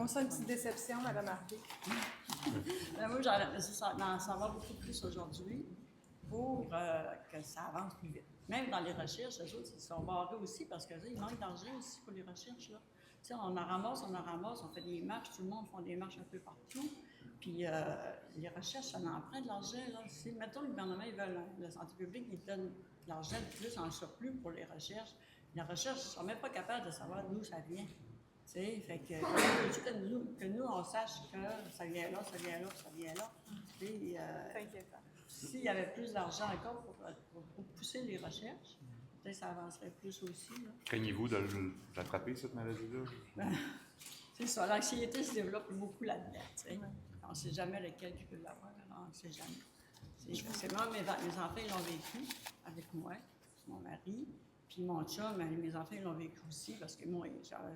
ça une petite déception, Mme Harvey? Moi, j'aurais aimé ça en savoir beaucoup plus aujourd'hui pour que ça avance plus vite. Même dans les recherches, les autres, ils sont barrés aussi parce qu'il manque d'argent aussi pour les recherches. Là. On en ramasse, on fait des marches, tout le monde fait des marches un peu partout. Puis les recherches, ça en prend de l'argent. Là. Si, mettons, le gouvernement, ils veulent, la santé publique, ils donnent de l'argent de plus en surplus pour les recherches. Les recherches ne sont même pas capables de savoir d'où ça vient. Fait que, que nous, on sache que ça vient là, ça vient là, ça vient là. C'est inquiétant. S'il y avait plus d'argent encore pour pousser les recherches, peut-être ça avancerait plus aussi. Là. Craignez-vous de l'attraper, cette maladie-là? C'est ça, l'anxiété se développe beaucoup là-dedans. On ne sait jamais lequel qui peut l'avoir, on ne sait jamais. C'est moi, mes enfants, ils l'ont vécu avec moi, mon mari. Puis mon chum, mes enfants, ils l'ont vécu aussi parce que moi,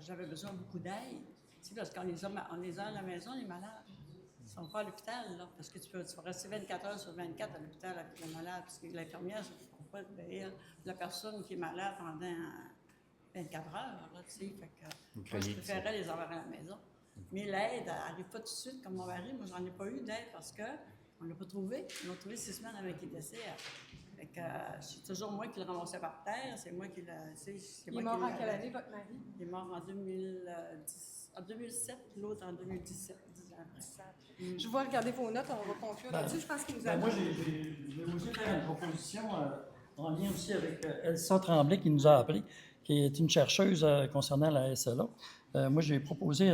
j'avais besoin de beaucoup d'aide. Parce qu'on les a à la maison, les malades. Ils ne sont pas à l'hôpital, là. Parce que tu vas rester 24 heures sur 24 à l'hôpital avec le malade. Parce que l'infirmière, ne peut pas obéir la personne qui est malade pendant 24 heures, là, tu sais. Fait que moi, je préférais les avoir à la maison. Mais l'aide, elle n'arrive pas tout de suite comme mon mari. Moi, j'en ai pas eu d'aide parce qu'on ne l'a pas trouvé. On l'a trouvé 6 semaines avec les décès. Fait que c'est toujours moi qui le ramassais par terre, c'est moi qui l'a... Il est mort en quelle année, votre mari? Il est mort en 2007, l'autre en 2017, 10 ans après. Je vois regarder vos notes, on va conclure là-dessus. Je pense qu'il nous a... Moi, je vais aussi faire une proposition en lien aussi avec Elsa Tremblay qui nous a appelé, qui est une chercheuse concernant la SLA. Moi, j'ai proposé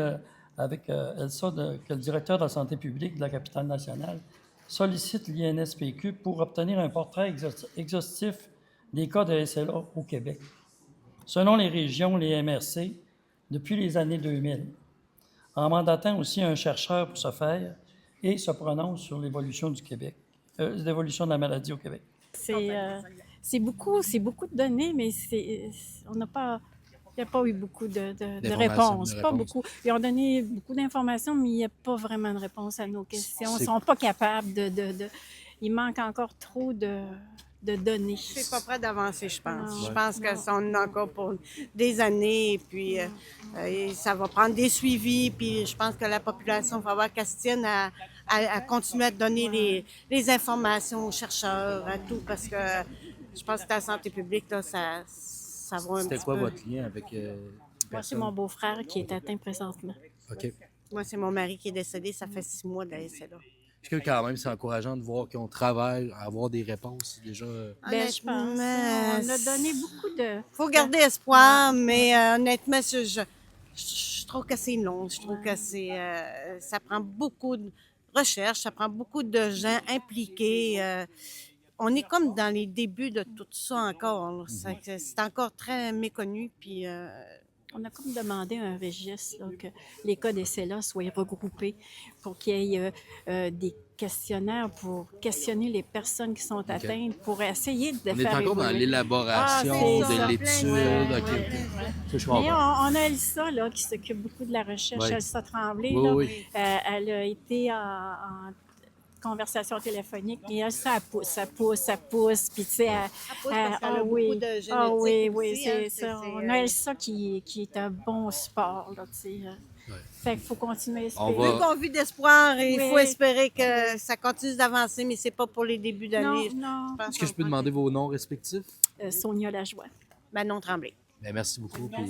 avec Elsa que le directeur de la santé publique de la capitale nationale sollicite l'INSPQ pour obtenir un portrait exhaustif des cas de SLA au Québec, selon les régions, les MRC, depuis les années 2000, en mandatant aussi un chercheur pour ce faire et se prononce sur l'évolution du Québec, l'évolution de la maladie au Québec. C'est beaucoup de données, mais on n'a pas... Il n'y a pas eu beaucoup de réponses. Pas beaucoup. Ils ont donné beaucoup d'informations, mais il n'y a pas vraiment de réponse à nos questions. Ils ne sont pas capables Il manque encore trop de données. C'est pas prêt d'avancer, je pense. Non. Je pense que ça en a encore pour des années, puis ça va prendre des suivis, puis je pense que la population va avoir qu'elle se tienne à continuer à donner les informations aux chercheurs, à tout, parce que je pense que la santé publique, là, ça va un petit peu. C'était quoi votre lien avec Moi, c'est mon beau-frère qui est atteint présentement. OK. Moi, c'est mon mari qui est décédé, ça fait 6 mois de la SLA. Est-ce que quand même, c'est encourageant de voir qu'on travaille à avoir des réponses déjà? Je pense. On a donné beaucoup de... Il faut garder espoir, mais honnêtement, je trouve que c'est long. Je trouve que ça prend beaucoup de recherche, ça prend beaucoup de gens impliqués. On est comme dans les débuts de tout ça encore. C'est encore très méconnu. Puis, On a comme demandé un registre, là, que les cas d'SLA soient regroupés pour qu'il y ait des questionnaires pour questionner les personnes qui sont atteintes, pour essayer de On est faire encore dans évoluer. l'élaboration c'est ça. de l'étude. Ouais, OK. ouais. Ça, je Mais comprends. on a Elsa là, qui s'occupe beaucoup de la recherche, Ouais. Elsa Tremblay. Oui, Là. oui. Elle a été en conversation téléphonique, et elle, ça pousse, puis tu sais, parce qu'elle a beaucoup de génétique oui, aussi, hein, c'est ça. On a Elsa qui est un bon support, là, tu sais. Fait qu'il faut continuer à espérer. On va- Plus qu'on vit d'espoir, et il Oui. faut espérer que ça continue d'avancer, mais c'est pas pour les débuts d'année. Non, pense Est-ce que je peux qu'on demander vos noms respectifs? Sonia Lajoie. Manon Tremblay. Bien, merci beaucoup. Puis